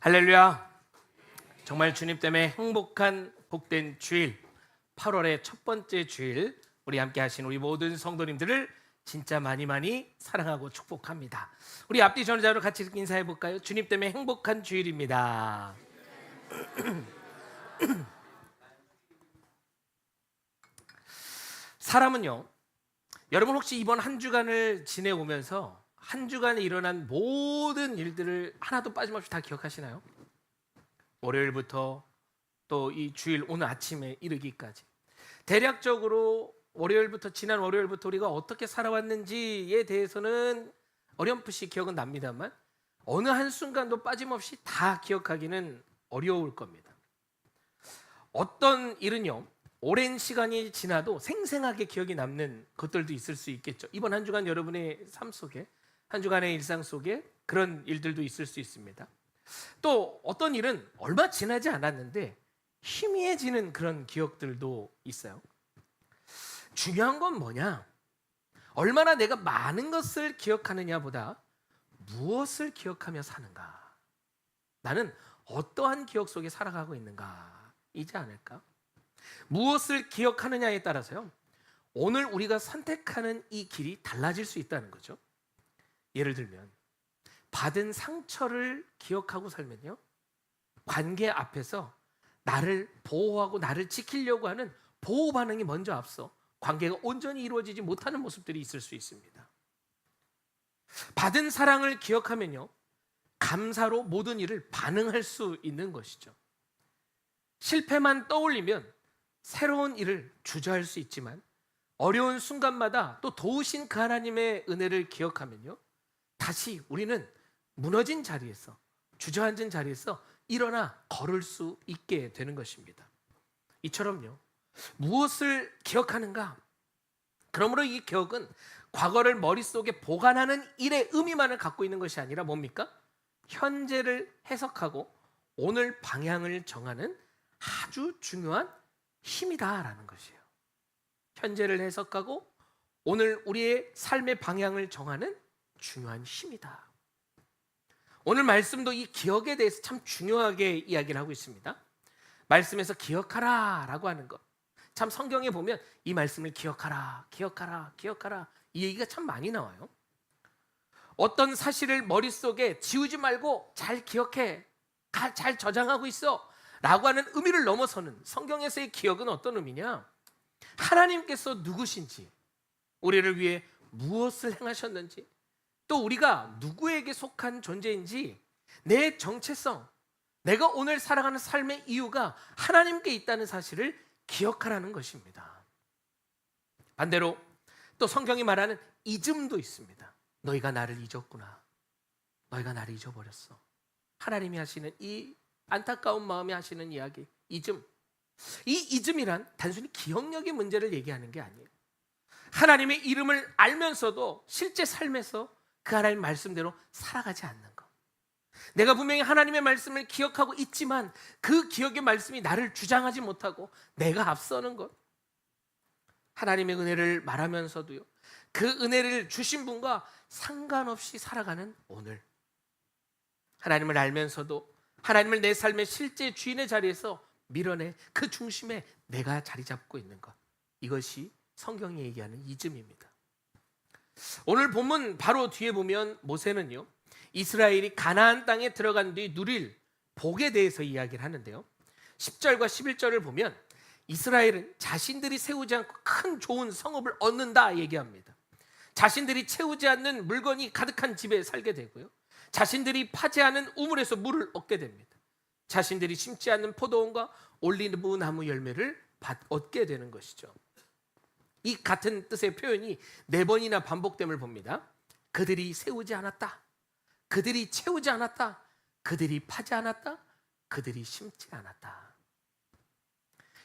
할렐루야. 정말 주님 때문에 행복한 복된 주일, 8월의 첫 번째 주일, 우리 함께 하신 우리 모든 성도님들을 진짜 많이 사랑하고 축복합니다. 우리 앞뒤 전자로 같이 인사해 볼까요? 주님 때문에 행복한 주일입니다. 사람은요, 여러분 혹시 이번 한 주간을 지내오면서 한 주간에 일어난 모든 일들을 하나도 빠짐없이 다 기억하시나요? 월요일부터 또 이 주일 오늘 아침에 이르기까지 대략적으로 지난 월요일부터 우리가 어떻게 살아왔는지에 대해서는 어렴풋이 기억은 납니다만 어느 한순간도 빠짐없이 다 기억하기는 어려울 겁니다. 어떤 일은요, 오랜 시간이 지나도 생생하게 기억이 남는 것들도 있을 수 있겠죠. 이번 한 주간 여러분의 삶 속에, 한 주간의 일상 속에 그런 일들도 있을 수 있습니다. 또 어떤 일은 얼마 지나지 않았는데 희미해지는 그런 기억들도 있어요. 중요한 건 뭐냐? 얼마나 내가 많은 것을 기억하느냐보다 무엇을 기억하며 사는가? 나는 어떠한 기억 속에 살아가고 있는가이지 않을까? 무엇을 기억하느냐에 따라서요, 오늘 우리가 선택하는 이 길이 달라질 수 있다는 거죠. 예를 들면 받은 상처를 기억하고 살면요, 관계 앞에서 나를 보호하고 나를 지키려고 하는 보호 반응이 먼저 앞서 관계가 온전히 이루어지지 못하는 모습들이 있을 수 있습니다. 받은 사랑을 기억하면요, 감사로 모든 일을 반응할 수 있는 것이죠. 실패만 떠올리면 새로운 일을 주저할 수 있지만 어려운 순간마다 또 도우신 그 하나님의 은혜를 기억하면요, 다시 우리는 무너진 자리에서, 주저앉은 자리에서 일어나 걸을 수 있게 되는 것입니다. 이처럼요, 무엇을 기억하는가? 그러므로 이 기억은 과거를 머릿속에 보관하는 일의 의미만을 갖고 있는 것이 아니라 뭡니까? 현재를 해석하고 오늘 방향을 정하는 아주 중요한 힘이다라는 것이에요. 현재를 해석하고 오늘 우리의 삶의 방향을 정하는 중요한 힘이다. 오늘 말씀도 이 기억에 대해서 참 중요하게 이야기를 하고 있습니다. 말씀에서 기억하라 라고 하는 것, 참 성경에 보면 이 말씀을 기억하라 이 얘기가 참 많이 나와요. 어떤 사실을 머릿속에 지우지 말고 잘 기억해, 잘 저장하고 있어 라고 하는 의미를 넘어서는 성경에서의 기억은 어떤 의미냐? 하나님께서 누구신지, 우리를 위해 무엇을 행하셨는지, 또 우리가 누구에게 속한 존재인지, 내 정체성, 내가 오늘 살아가는 삶의 이유가 하나님께 있다는 사실을 기억하라는 것입니다. 반대로 또 성경이 말하는 잊음도 있습니다. 너희가 나를 잊었구나. 너희가 나를 잊어버렸어. 하나님이 하시는 이 안타까운 마음에 하시는 이야기, 잊음. 이 잊음이란 단순히 기억력의 문제를 얘기하는 게 아니에요. 하나님의 이름을 알면서도 실제 삶에서 그 하나님 말씀대로 살아가지 않는 것. 내가 분명히 하나님의 말씀을 기억하고 있지만 그 기억의 말씀이 나를 주장하지 못하고 내가 앞서는 것. 하나님의 은혜를 말하면서도요, 그 은혜를 주신 분과 상관없이 살아가는 오늘. 하나님을 알면서도 하나님을 내 삶의 실제 주인의 자리에서 밀어내 그 중심에 내가 자리 잡고 있는 것. 이것이 성경이 얘기하는 잊음입니다. 오늘 본문 바로 뒤에 보면 모세는요, 이스라엘이 가나안 땅에 들어간 뒤 누릴 복에 대해서 이야기를 하는데요, 10절과 11절을 보면 이스라엘은 자신들이 세우지 않고 큰 좋은 성읍을 얻는다 얘기합니다. 자신들이 채우지 않는 물건이 가득한 집에 살게 되고요, 자신들이 파지 않은 우물에서 물을 얻게 됩니다. 자신들이 심지 않는 포도원과 올리브 나무 열매를 얻게 되는 것이죠. 이 같은 뜻의 표현이 4번이나 반복됨을 봅니다. 그들이 세우지 않았다, 그들이 채우지 않았다, 그들이 파지 않았다, 그들이 심지 않았다.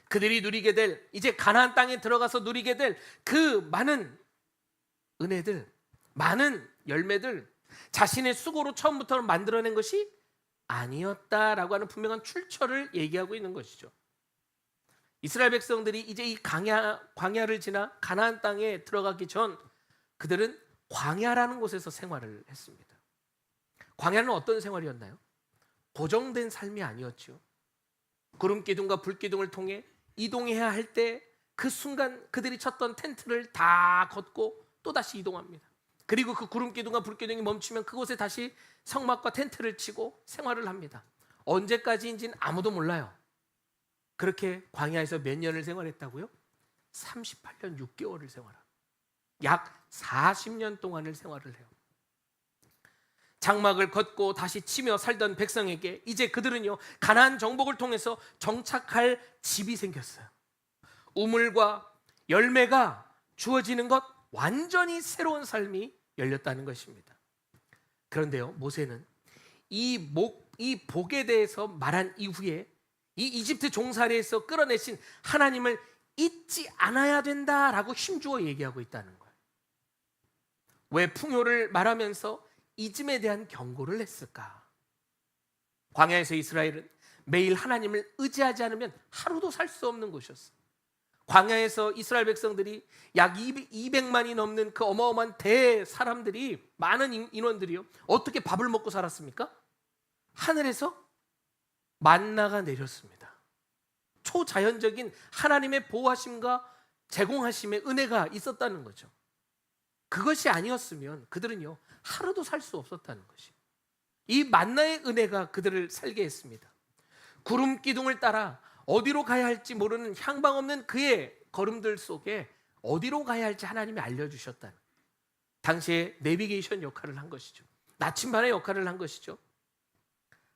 그들이 누리게 될, 이제 가나안 땅에 들어가서 누리게 될 그 많은 은혜들, 많은 열매들, 자신의 수고로 처음부터 만들어낸 것이 아니었다라고 하는 분명한 출처를 얘기하고 있는 것이죠. 이스라엘 백성들이 이제 이 광야를 지나 가나안 땅에 들어가기 전 그들은 광야라는 곳에서 생활을 했습니다. 광야는 어떤 생활이었나요? 고정된 삶이 아니었죠. 구름 기둥과 불 기둥을 통해 이동해야 할 때 그 순간 그들이 쳤던 텐트를 다 걷고 또 다시 이동합니다. 그리고 그 구름 기둥과 불 기둥이 멈추면 그곳에 다시 성막과 텐트를 치고 생활을 합니다. 언제까지인지는 아무도 몰라요. 그렇게 광야에서 몇 년을 생활했다고요? 38년 6개월을 생활합니다. 약 40년 동안을 생활을 해요. 장막을 걷고 다시 치며 살던 백성에게 이제 그들은요, 가나안 정복을 통해서 정착할 집이 생겼어요. 우물과 열매가 주어지는 것, 완전히 새로운 삶이 열렸다는 것입니다. 그런데요, 모세는 이 복에 대해서 말한 이후에 이 이집트 종살이에서 끌어내신 하나님을 잊지 않아야 된다라고 힘주어 얘기하고 있다는 거예요. 왜 풍요를 말하면서 잊음에 대한 경고를 했을까? 광야에서 이스라엘은 매일 하나님을 의지하지 않으면 하루도 살 수 없는 곳이었어요. 광야에서 이스라엘 백성들이 약 200만이 넘는 그 어마어마한 사람들이, 많은 인원들이요, 어떻게 밥을 먹고 살았습니까? 하늘에서 만나가 내렸습니다. 초자연적인 하나님의 보호하심과 제공하심의 은혜가 있었다는 거죠. 그것이 아니었으면 그들은요, 하루도 살 수 없었다는 것이. 이 만나의 은혜가 그들을 살게 했습니다. 구름 기둥을 따라 어디로 가야 할지 모르는 향방 없는 그의 걸음들 속에 어디로 가야 할지 하나님이 알려주셨다는, 당시에 내비게이션 역할을 한 것이죠. 나침반의 역할을 한 것이죠.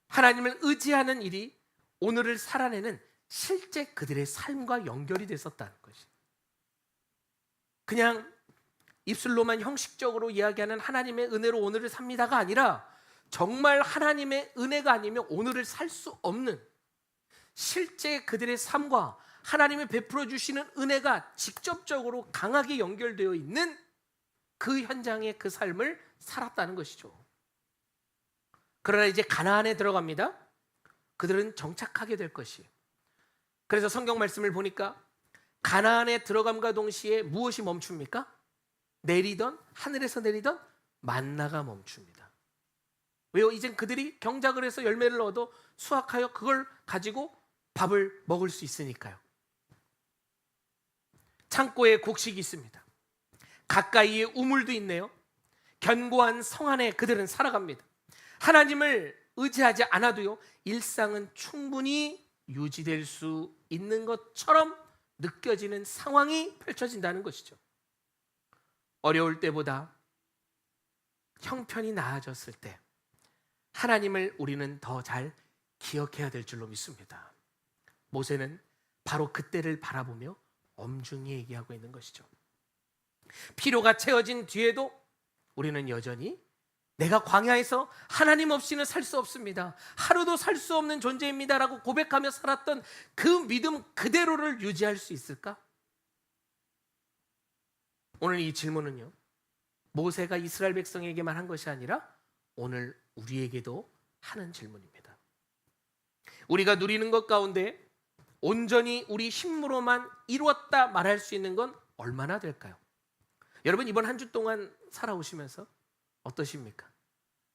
하나님을 의지하는 일이 오늘을 살아내는 실제 그들의 삶과 연결이 됐었다는 것이. 그냥 입술로만 형식적으로 이야기하는 하나님의 은혜로 오늘을 삽니다가 아니라, 정말 하나님의 은혜가 아니면 오늘을 살 수 없는, 실제 그들의 삶과 하나님이 베풀어 주시는 은혜가 직접적으로 강하게 연결되어 있는 그 현장의 그 삶을 살았다는 것이죠. 그러나 이제 가나안에 들어갑니다. 그들은 정착하게 될 것이에요. 그래서 성경 말씀을 보니까 가나안에 들어감과 동시에 무엇이 멈춥니까? 하늘에서 내리던 만나가 멈춥니다. 왜요? 이젠 그들이 경작을 해서 열매를 얻어 수확하여 그걸 가지고 밥을 먹을 수 있으니까요. 창고에 곡식이 있습니다. 가까이에 우물도 있네요. 견고한 성 안에 그들은 살아갑니다. 하나님을 의지하지 않아도요, 일상은 충분히 유지될 수 있는 것처럼 느껴지는 상황이 펼쳐진다는 것이죠. 어려울 때보다 형편이 나아졌을 때 하나님을 우리는 더 잘 기억해야 될 줄로 믿습니다. 모세는 바로 그때를 바라보며 엄중히 얘기하고 있는 것이죠. 필요가 채워진 뒤에도 우리는 여전히 내가 광야에서 하나님 없이는 살 수 없습니다, 하루도 살 수 없는 존재입니다 라고 고백하며 살았던 그 믿음 그대로를 유지할 수 있을까? 오늘 이 질문은요, 모세가 이스라엘 백성에게만 한 것이 아니라 오늘 우리에게도 하는 질문입니다. 우리가 누리는 것 가운데 온전히 우리 힘으로만 이루었다 말할 수 있는 건 얼마나 될까요? 여러분, 이번 한 주 동안 살아오시면서 어떠십니까?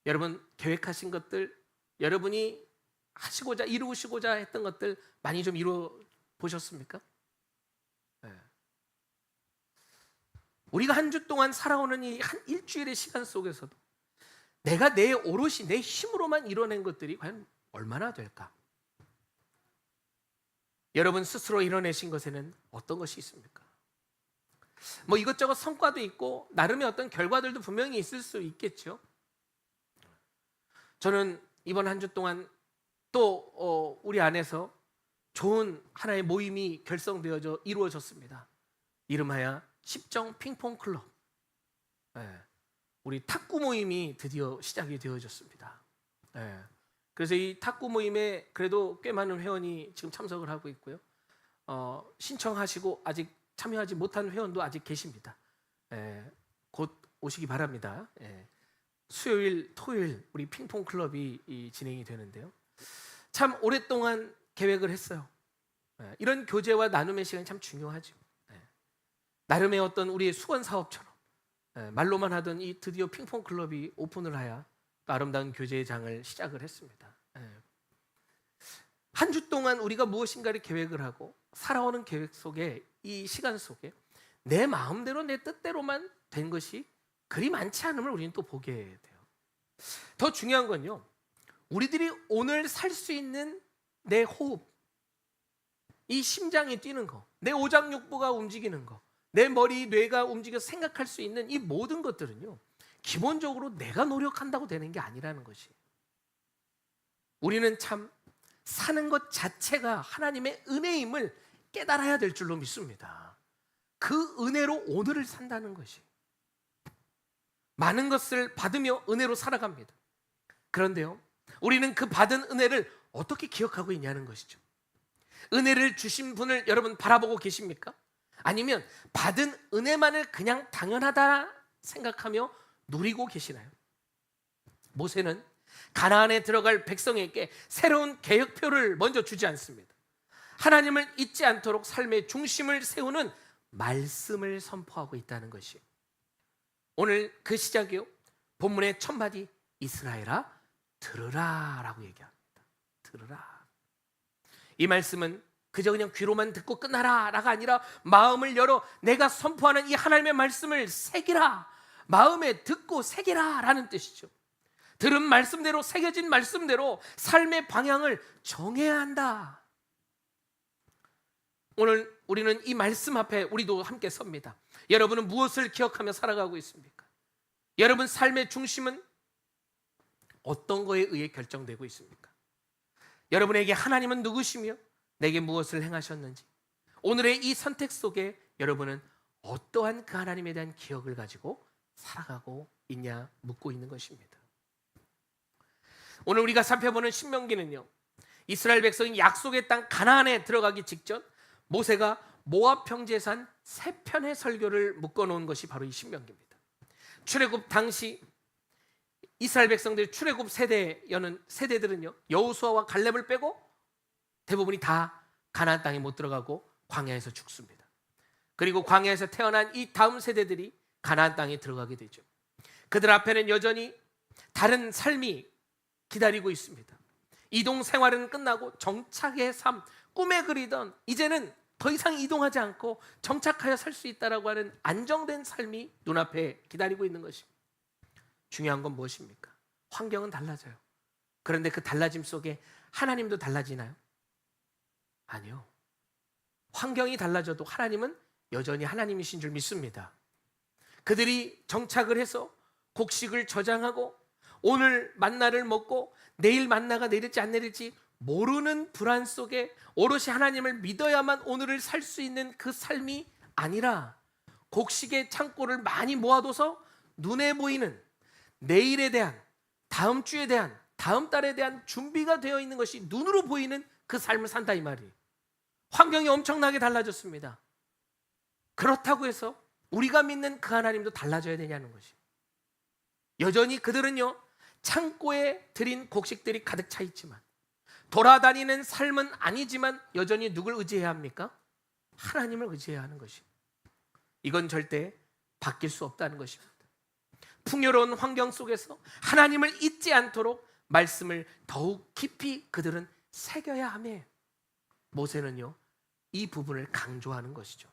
여러분 계획하신 것들, 여러분이 하시고자 이루시고자 했던 것들 많이 좀 이루어 보셨습니까? 네. 우리가 한 주 동안 살아오는 이 한 일주일의 시간 속에서도 내가 내 오롯이 내 힘으로만 이뤄낸 것들이 과연 얼마나 될까? 여러분 스스로 이뤄내신 것에는 어떤 것이 있습니까? 뭐 이것저것 성과도 있고 나름의 어떤 결과들도 분명히 있을 수 있겠죠. 저는 이번 한 주 동안 또 우리 안에서 좋은 하나의 모임이 결성되어져 이루어졌습니다. 이름하여 십정 핑퐁 클럽. 네. 우리 탁구 모임이 드디어 시작이 되어졌습니다. 네. 그래서 이 탁구 모임에 그래도 꽤 많은 회원이 지금 참석을 하고 있고요. 신청하시고 아직 참여하지 못한 회원도 아직 계십니다. 곧 오시기 바랍니다. 수요일, 토요일 우리 핑퐁 클럽이 진행이 되는데요. 참 오랫동안 계획을 했어요. 이런 교제와 나눔의 시간이 참 중요하죠. 나름의 어떤 우리의 수건 사업처럼 말로만 하던 이 드디어 핑퐁 클럽이 오픈을 하여 아름다운 교제의 장을 시작을 했습니다. 한 주 동안 우리가 무엇인가를 계획을 하고 살아오는 계획 속에, 이 시간 속에 내 마음대로 내 뜻대로만 된 것이 그리 많지 않음을 우리는 또 보게 돼요. 더 중요한 건요, 우리들이 오늘 살 수 있는 내 호흡, 이 심장이 뛰는 거, 내 오장육부가 움직이는 거, 내 머리, 뇌가 움직여 생각할 수 있는 이 모든 것들은요, 기본적으로 내가 노력한다고 되는 게 아니라는 것이, 우리는 참 사는 것 자체가 하나님의 은혜임을 깨달아야 될 줄로 믿습니다. 그 은혜로 오늘을 산다는 것이, 많은 것을 받으며 은혜로 살아갑니다. 그런데요, 우리는 그 받은 은혜를 어떻게 기억하고 있냐는 것이죠. 은혜를 주신 분을 여러분 바라보고 계십니까? 아니면 받은 은혜만을 그냥 당연하다 생각하며 누리고 계시나요? 모세는 가나안에 들어갈 백성에게 새로운 계획표를 먼저 주지 않습니다. 하나님을 잊지 않도록 삶의 중심을 세우는 말씀을 선포하고 있다는 것이에요. 오늘 그 시작이요, 본문의 첫 마디, 이스라엘아 들으라 라고 얘기합니다. 들으라. 이 말씀은 그저 그냥 귀로만 듣고 끝나라 라가 아니라 마음을 열어 내가 선포하는 이 하나님의 말씀을 새기라, 마음에 듣고 새기라 라는 뜻이죠. 들은 말씀대로, 새겨진 말씀대로 삶의 방향을 정해야 한다. 오늘 우리는 이 말씀 앞에 우리도 함께 섭니다. 여러분은 무엇을 기억하며 살아가고 있습니까? 여러분 삶의 중심은 어떤 거에 의해 결정되고 있습니까? 여러분에게 하나님은 누구시며 내게 무엇을 행하셨는지, 오늘의 이 선택 속에 여러분은 어떠한 그 하나님에 대한 기억을 가지고 살아가고 있냐 묻고 있는 것입니다. 오늘 우리가 살펴보는 신명기는요, 이스라엘 백성이 약속의 땅 가나안에 들어가기 직전 모세가 모압 평지에 산 세 편의 설교를 묶어놓은 것이 바로 이 신명기입니다. 출애굽 당시 이스라엘 백성들의 출애굽 세대들은요, 여호수아와 갈렙을 빼고 대부분이 다 가나안 땅에 못 들어가고 광야에서 죽습니다. 그리고 광야에서 태어난 이 다음 세대들이 가나안 땅에 들어가게 되죠. 그들 앞에는 여전히 다른 삶이 기다리고 있습니다. 이동 생활은 끝나고 정착의 삶, 꿈에 그리던 이제는 더 이상 이동하지 않고 정착하여 살 수 있다라고 하는 안정된 삶이 눈앞에 기다리고 있는 것입니다. 중요한 건 무엇입니까? 환경은 달라져요. 그런데 그 달라짐 속에 하나님도 달라지나요? 아니요. 환경이 달라져도 하나님은 여전히 하나님이신 줄 믿습니다. 그들이 정착을 해서 곡식을 저장하고 오늘 만나를 먹고 내일 만나가 내릴지 안 내릴지 모르는 불안 속에 오롯이 하나님을 믿어야만 오늘을 살 수 있는 그 삶이 아니라, 곡식의 창고를 많이 모아둬서 눈에 보이는 내일에 대한, 다음 주에 대한, 다음 달에 대한 준비가 되어 있는 것이 눈으로 보이는 그 삶을 산다 이 말이에요. 환경이 엄청나게 달라졌습니다. 그렇다고 해서 우리가 믿는 그 하나님도 달라져야 되냐는 것이, 여전히 그들은요, 창고에 들인 곡식들이 가득 차 있지만, 돌아다니는 삶은 아니지만 여전히 누굴 의지해야 합니까? 하나님을 의지해야 하는 것이, 이건 절대 바뀔 수 없다는 것입니다. 풍요로운 환경 속에서 하나님을 잊지 않도록 말씀을 더욱 깊이 그들은 새겨야 하며, 모세는요 이 부분을 강조하는 것이죠.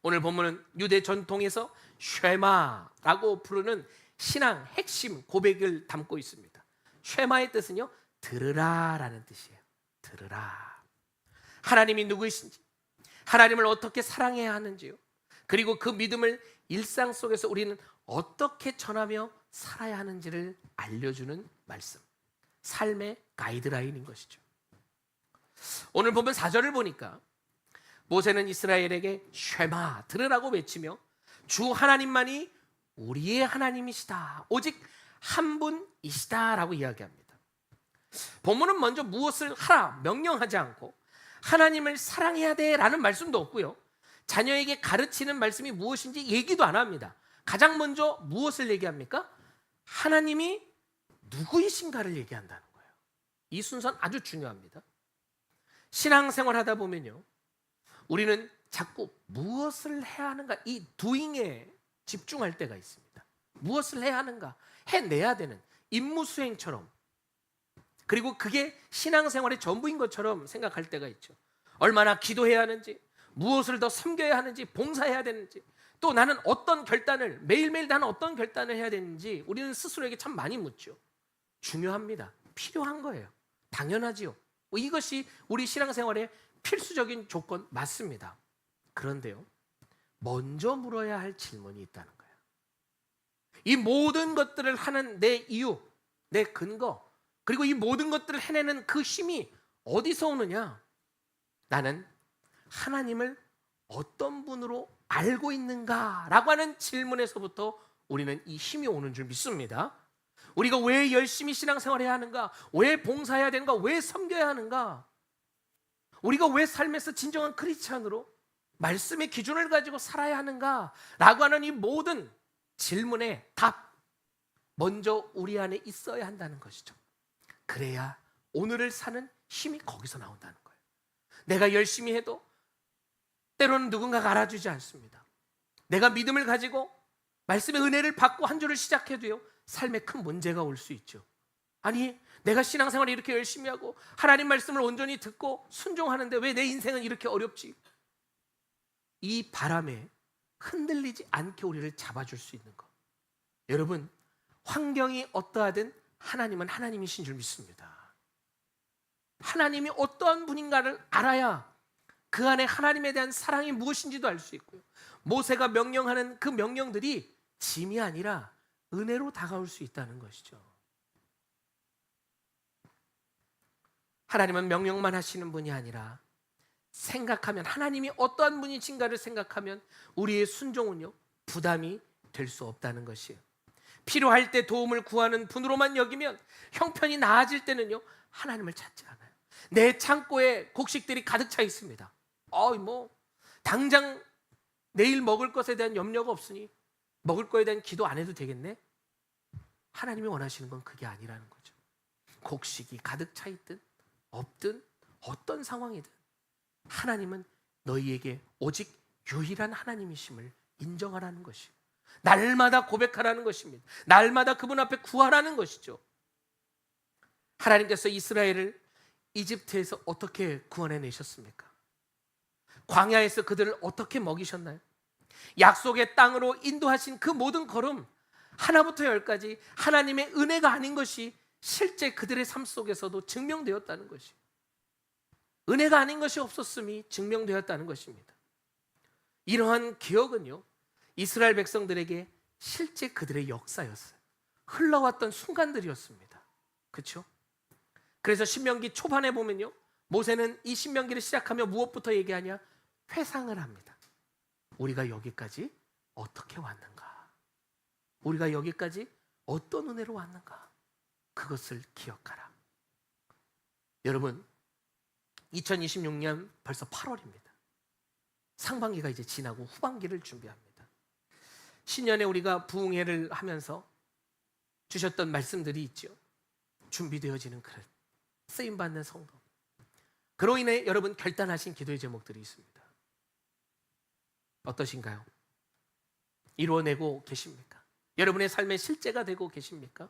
오늘 본문은 유대 전통에서 쉐마라고 부르는 신앙 핵심 고백을 담고 있습니다. 쉐마의 뜻은요, 들으라라는 뜻이에요. 들으라. 하나님이 누구이신지, 하나님을 어떻게 사랑해야 하는지요, 그리고 그 믿음을 일상 속에서 우리는 어떻게 전하며 살아야 하는지를 알려주는 말씀, 삶의 가이드라인인 것이죠. 오늘 보면 4절을 보니까 모세는 이스라엘에게 쉐마, 들으라고 외치며 주 하나님만이 우리의 하나님이시다, 오직 한 분이시다 라고 이야기합니다. 본문은 먼저 무엇을 하라 명령하지 않고 하나님을 사랑해야 돼 라는 말씀도 없고요, 자녀에게 가르치는 말씀이 무엇인지 얘기도 안 합니다. 가장 먼저 무엇을 얘기합니까? 하나님이 누구이신가를 얘기한다는 거예요. 이 순서는 아주 중요합니다. 신앙생활 하다 보면요, 우리는 자꾸 무엇을 해야 하는가, 이 doing에 집중할 때가 있습니다. 무엇을 해야 하는가, 해내야 되는 임무 수행처럼. 그리고 그게 신앙생활의 전부인 것처럼 생각할 때가 있죠. 얼마나 기도해야 하는지, 무엇을 더 섬겨야 하는지, 봉사해야 되는지, 또 나는 어떤 결단을, 매일매일 나는 어떤 결단을 해야 되는지 우리는 스스로에게 참 많이 묻죠. 중요합니다. 필요한 거예요. 당연하지요. 이것이 우리 신앙생활의 필수적인 조건 맞습니다. 그런데요, 먼저 물어야 할 질문이 있다는 거예요. 이 모든 것들을 하는 내 이유, 내 근거, 그리고 이 모든 것들을 해내는 그 힘이 어디서 오느냐? 나는 하나님을 어떤 분으로 알고 있는가라고 하는 질문에서부터 우리는 이 힘이 오는 줄 믿습니다. 우리가 왜 열심히 신앙생활해야 하는가? 왜 봉사해야 되는가? 왜 섬겨야 하는가? 우리가 왜 삶에서 진정한 크리스찬으로 말씀의 기준을 가지고 살아야 하는가? 라고 하는 이 모든 질문의 답, 먼저 우리 안에 있어야 한다는 것이죠. 그래야 오늘을 사는 힘이 거기서 나온다는 거예요. 내가 열심히 해도 때로는 누군가가 알아주지 않습니다. 내가 믿음을 가지고 말씀의 은혜를 받고 한 주를 시작해도요, 삶에 큰 문제가 올 수 있죠. 아니, 내가 신앙생활을 이렇게 열심히 하고 하나님 말씀을 온전히 듣고 순종하는데 왜 내 인생은 이렇게 어렵지? 이 바람에 흔들리지 않게 우리를 잡아줄 수 있는 것. 여러분, 환경이 어떠하든 하나님은 하나님이신 줄 믿습니다. 하나님이 어떠한 분인가를 알아야 그 안에 하나님에 대한 사랑이 무엇인지도 알 수 있고요. 모세가 명령하는 그 명령들이 짐이 아니라 은혜로 다가올 수 있다는 것이죠. 하나님은 명령만 하시는 분이 아니라 생각하면, 하나님이 어떠한 분이신가를 생각하면 우리의 순종은요, 부담이 될 수 없다는 것이에요. 필요할 때 도움을 구하는 분으로만 여기면, 형편이 나아질 때는요, 하나님을 찾지 않아요. 내 창고에 곡식들이 가득 차 있습니다. 당장 내일 먹을 것에 대한 염려가 없으니 먹을 거에 대한 기도 안 해도 되겠네? 하나님이 원하시는 건 그게 아니라는 거죠. 곡식이 가득 차 있든 없든 어떤 상황이든 하나님은 너희에게 오직 유일한 하나님이심을 인정하라는 것이에요. 날마다 고백하라는 것입니다. 날마다 그분 앞에 구하라는 것이죠. 하나님께서 이스라엘을 이집트에서 어떻게 구원해 내셨습니까? 광야에서 그들을 어떻게 먹이셨나요? 약속의 땅으로 인도하신 그 모든 걸음, 하나부터 열까지 하나님의 은혜가 아닌 것이 실제 그들의 삶 속에서도 증명되었다는 것이, 은혜가 아닌 것이 없었음이 증명되었다는 것입니다. 이러한 기억은요, 이스라엘 백성들에게 실제 그들의 역사였어요. 흘러왔던 순간들이었습니다. 그렇죠? 그래서 신명기 초반에 보면요, 모세는 이 신명기를 시작하며 무엇부터 얘기하냐? 회상을 합니다. 우리가 여기까지 어떻게 왔는가? 우리가 여기까지 어떤 은혜로 왔는가? 그것을 기억하라. 여러분, 2026년 벌써 8월입니다. 상반기가 이제 지나고 후반기를 준비합니다. 신년에 우리가 부흥회를 하면서 주셨던 말씀들이 있죠. 준비되어지는 그릇, 쓰임받는 성도. 그로 인해 여러분 결단하신 기도의 제목들이 있습니다. 어떠신가요? 이루어내고 계십니까? 여러분의 삶의 실제가 되고 계십니까?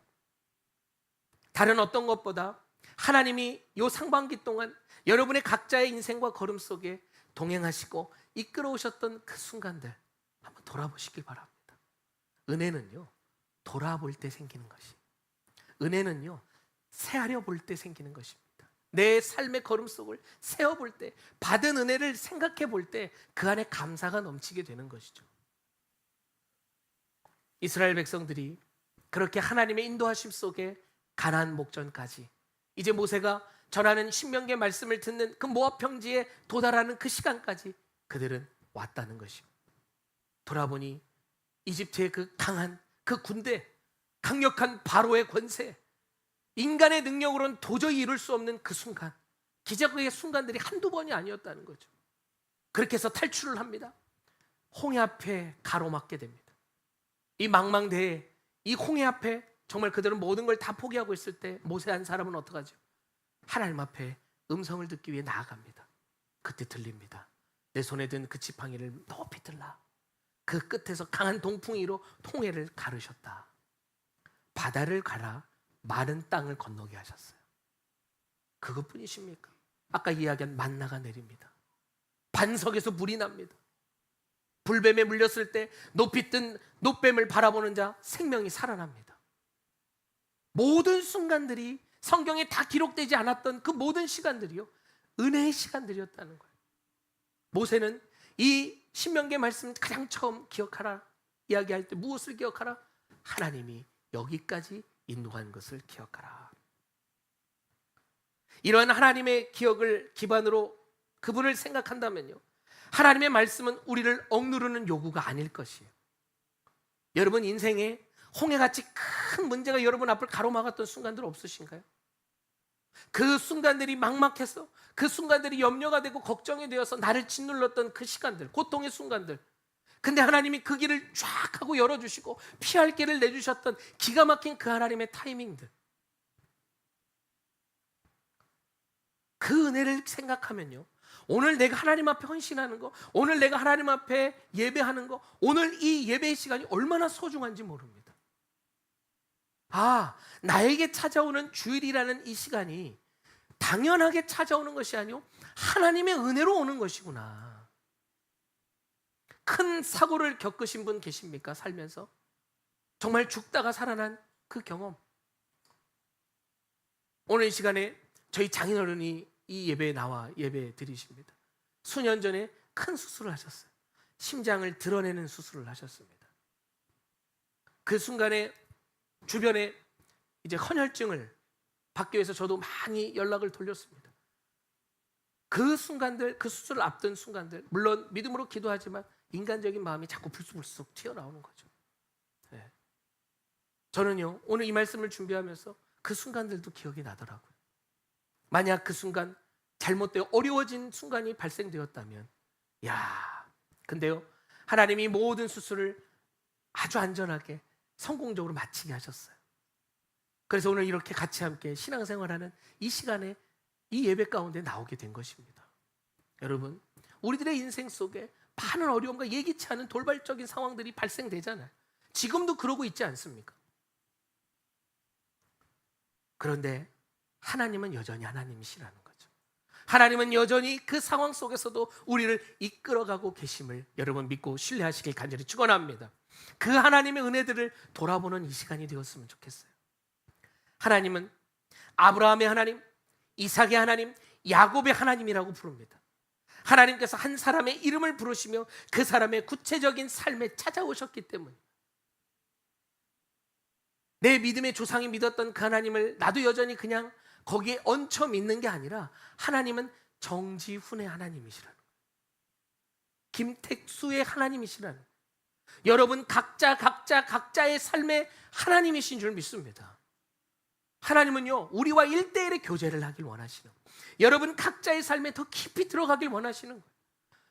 다른 어떤 것보다 하나님이 이 상반기 동안 여러분의 각자의 인생과 걸음 속에 동행하시고 이끌어오셨던 그 순간들 한번 돌아보시길 바랍니다. 은혜는요, 돌아볼 때 생기는 것이, 은혜는요, 새하려 볼 때 생기는 것입니다. 내 삶의 걸음 속을 세어볼 때, 받은 은혜를 생각해 볼 때 그 안에 감사가 넘치게 되는 것이죠. 이스라엘 백성들이 그렇게 하나님의 인도하심 속에 가나안 목전까지, 이제 모세가 전하는 신명기의 말씀을 듣는 그 모압 평지에 도달하는 그 시간까지 그들은 왔다는 것입니다. 돌아보니 이집트의 그 강한 그 군대, 강력한 바로의 권세, 인간의 능력으로는 도저히 이룰 수 없는 그 순간, 기적의 순간들이 한두 번이 아니었다는 거죠. 그렇게 해서 탈출을 합니다. 홍해 앞에 가로막게 됩니다. 이 망망대해, 이 홍해 앞에 정말 그들은 모든 걸 다 포기하고 있을 때 모세 한 사람은 어떡하죠? 하나님 앞에 음성을 듣기 위해 나아갑니다. 그때 들립니다. 내 손에 든 그 지팡이를 높이 들라. 그 끝에서 강한 동풍이로 홍해를 가르셨다. 바다를 갈아 마른 땅을 건너게 하셨어요. 그것뿐이십니까? 아까 이야기한 만나가 내립니다. 반석에서 물이 납니다. 불뱀에 물렸을 때 높이 뜬 노뱀을 바라보는 자 생명이 살아납니다. 모든 순간들이 성경에 다 기록되지 않았던 그 모든 시간들이요, 은혜의 시간들이었다는 거예요. 모세는 이 신명기의 말씀 가장 처음 기억하라 이야기할 때 무엇을 기억하라? 하나님이 여기까지 인도한 것을 기억하라. 이러한 하나님의 기억을 기반으로 그분을 생각한다면요, 하나님의 말씀은 우리를 억누르는 요구가 아닐 것이에요. 여러분 인생에 홍해같이 큰 문제가 여러분 앞을 가로막았던 순간들 없으신가요? 그 순간들이 막막해서, 그 순간들이 염려가 되고 걱정이 되어서 나를 짓눌렀던 그 시간들, 고통의 순간들. 근데 하나님이 그 길을 쫙 하고 열어주시고 피할 길을 내주셨던 기가 막힌 그 하나님의 타이밍들, 그 은혜를 생각하면요, 오늘 내가 하나님 앞에 헌신하는 거, 오늘 내가 하나님 앞에 예배하는 거, 오늘 이 예배의 시간이 얼마나 소중한지 모릅니다. 아, 나에게 찾아오는 주일이라는 이 시간이 당연하게 찾아오는 것이 아니오 하나님의 은혜로 오는 것이구나. 큰 사고를 겪으신 분 계십니까? 살면서 정말 죽다가 살아난 그 경험. 오늘 이 시간에 저희 장인어른이 이 예배에 나와 예배 드리십니다. 수년 전에 큰 수술을 하셨어요. 심장을 드러내는 수술을 하셨습니다. 그 순간에 주변에 이제 헌혈증을 받기 위해서 저도 많이 연락을 돌렸습니다. 그 순간들, 그 수술을 앞둔 순간들, 물론 믿음으로 기도하지만 인간적인 마음이 자꾸 불쑥불쑥 튀어나오는 거죠. 네. 저는요, 오늘 이 말씀을 준비하면서 그 순간들도 기억이 나더라고요. 만약 그 순간 잘못되어 어려워진 순간이 발생되었다면, 근데요, 하나님이 모든 수술을 아주 안전하게 성공적으로 마치게 하셨어요. 그래서 오늘 이렇게 같이 함께 신앙생활하는 이 시간에 이 예배 가운데 나오게 된 것입니다. 여러분, 우리들의 인생 속에 많은 어려움과 예기치 않은 돌발적인 상황들이 발생되잖아요. 지금도 그러고 있지 않습니까? 그런데 하나님은 여전히 하나님이시라는 거죠. 하나님은 여전히 그 상황 속에서도 우리를 이끌어가고 계심을 여러분 믿고 신뢰하시길 간절히 축원합니다. 그 하나님의 은혜들을 돌아보는 이 시간이 되었으면 좋겠어요. 하나님은 아브라함의 하나님, 이삭의 하나님, 야곱의 하나님이라고 부릅니다. 하나님께서 한 사람의 이름을 부르시며 그 사람의 구체적인 삶에 찾아오셨기 때문에 내 믿음의 조상이 믿었던 그 하나님을 나도 여전히 그냥 거기에 얹혀 믿는 게 아니라 하나님은 정지훈의 하나님이시라는 거예요. 김택수의 하나님이시라는 거예요. 여러분 각자의 삶의 하나님이신 줄 믿습니다. 하나님은요, 우리와 1대1의 교제를 하길 원하시는 거예요. 여러분 각자의 삶에 더 깊이 들어가길 원하시는 거예요.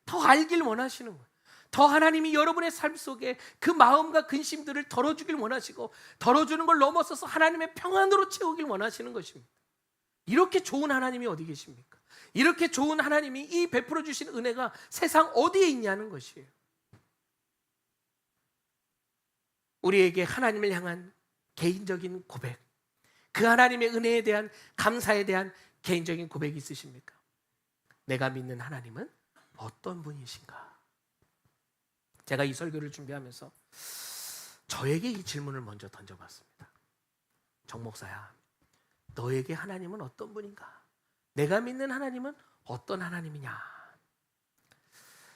더 알길 원하시는 거예요. 더 하나님이 여러분의 삶 속에 그 마음과 근심들을 덜어주길 원하시고, 덜어주는 걸 넘어서서 하나님의 평안으로 채우길 원하시는 것입니다. 이렇게 좋은 하나님이 어디 계십니까? 이렇게 좋은 하나님이 이 베풀어 주신 은혜가 세상 어디에 있냐는 것이에요. 우리에게 하나님을 향한 개인적인 고백, 그 하나님의 은혜에 대한 감사에 대한 개인적인 고백이 있으십니까? 내가 믿는 하나님은 어떤 분이신가? 제가 이 설교를 준비하면서 저에게 이 질문을 먼저 던져봤습니다. 정 목사야, 너에게 하나님은 어떤 분인가? 내가 믿는 하나님은 어떤 하나님이냐?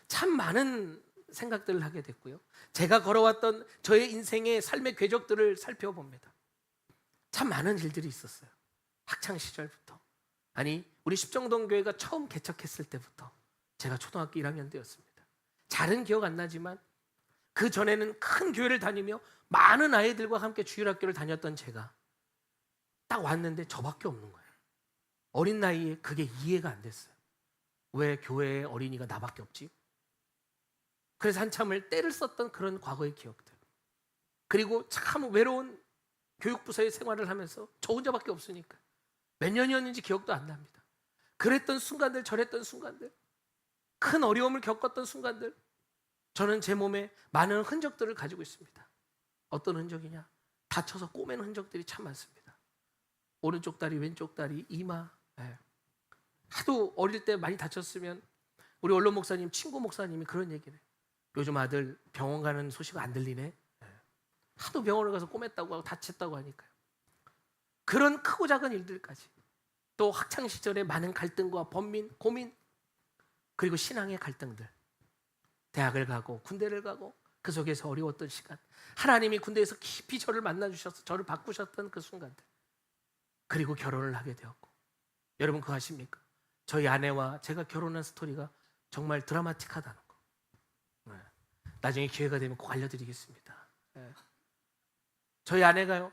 참 많은 생각들을 하게 됐고요. 제가 걸어왔던 저의 인생의 삶의 궤적들을 살펴봅니다. 참 많은 일들이 있었어요. 학창 시절부터, 아니 우리 십정동교회가 처음 개척했을 때부터 제가 초등학교 1학년 때였습니다. 잘은 기억 안 나지만 그 전에는 큰 교회를 다니며 많은 아이들과 함께 주일학교를 다녔던 제가 딱 왔는데 저밖에 없는 거예요. 어린 나이에 그게 이해가 안 됐어요. 왜 교회에 어린이가 나밖에 없지? 그래서 한참을 떼를 썼던 그런 과거의 기억들, 그리고 참 외로운 교육부서의 생활을 하면서 저 혼자밖에 없으니까 몇 년이었는지 기억도 안 납니다. 그랬던 순간들, 저랬던 순간들, 큰 어려움을 겪었던 순간들, 저는 제 몸에 많은 흔적들을 가지고 있습니다. 어떤 흔적이냐? 다쳐서 꼬맨 흔적들이 참 많습니다. 오른쪽 다리, 왼쪽 다리, 이마, 하도 어릴 때 많이 다쳤으면 우리 원로 목사님, 친구 목사님이 그런 얘기를 해요. 요즘 아들 병원 가는 소식 안 들리네. 하도 병원을 가서 꼬맸다고 하고 다쳤다고 하니까요. 그런 크고 작은 일들까지, 또 학창 시절에 많은 갈등과 번민, 고민, 그리고 신앙의 갈등들, 대학을 가고 군대를 가고 그 속에서 어려웠던 시간, 하나님이 군대에서 깊이 저를 만나주셔서 저를 바꾸셨던 그 순간들, 그리고 결혼을 하게 되었고, 여러분 그거 아십니까? 저희 아내와 제가 결혼한 스토리가 정말 드라마틱하다는 거. 나중에 기회가 되면 꼭 알려드리겠습니다. 저희 아내가요,